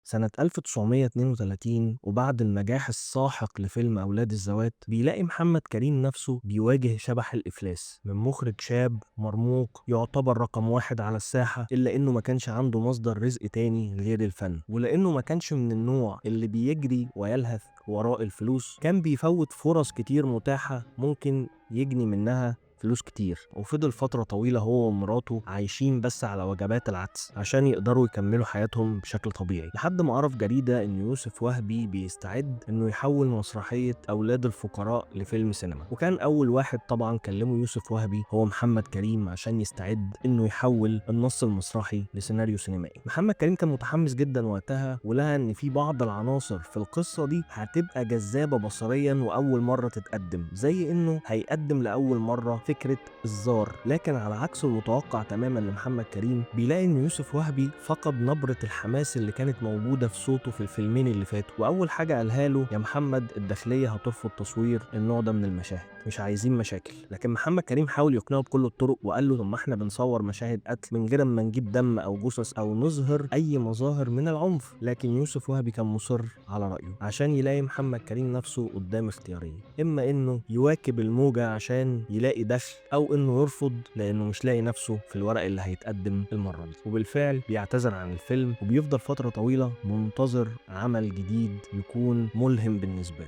سنة 1932 وبعد النجاح الساحق لفيلم أولاد الذوات بيلاقي محمد كريم نفسه بيواجه شبح الإفلاس من مخرج شاب مرموق يعتبر رقم واحد على الساحة، إلا إنه ما كانش عنده مصدر رزق تاني غير الفن، ولأنه ما كانش من النوع اللي بيجري ويلهث وراء الفلوس كان بيفوت فرص كتير متاحة ممكن يجني منها فلوس كتير. وفضل فترة طويلة هو ومراته عايشين بس على وجبات العدس عشان يقدروا يكملوا حياتهم بشكل طبيعي، لحد ما عرف جريدة ان يوسف وهبي بيستعد انه يحول مسرحية اولاد الفقراء لفيلم سينما. وكان اول واحد طبعا كلمه يوسف وهبي هو محمد كريم عشان يستعد انه يحول النص المسرحي لسيناريو سينمائي. محمد كريم كان متحمس جدا وقتها، ولقى ان في بعض العناصر في القصة دي هتبقى جذابة بصريا واول مرة تتقدم، زي انه هيقدم لاول مرة فكرة الزار. لكن على عكس المتوقع تماما لمحمد كريم بيلاقي ان يوسف وهبي فقد نبرة الحماس اللي كانت موجودة في صوته في الفيلمين اللي فاتوا، واول حاجة قالها له: يا محمد الداخلية هترفض تصوير النوع ده من المشاهد، مش عايزين مشاكل. لكن محمد كريم حاول يقنعه بكل الطرق وقال له: طب ما احنا بنصور مشاهد قتل من غير ما نجيب دم او جثث او نظهر اي مظاهر من العنف. لكن يوسف وهبي كان مصر على رأيه عشان يلاقي محمد كريم نفسه قدام اختيارين: اما انه يواكب الموجة عشان يلاقي دخل، او انه يرفض لانه مش لاقي نفسه في الورق اللي هيتقدم المرة دي. وبالفعل بيعتذر عن الفيلم وبيفضل فترة طويلة منتظر عمل جديد يكون ملهم بالنسبة له.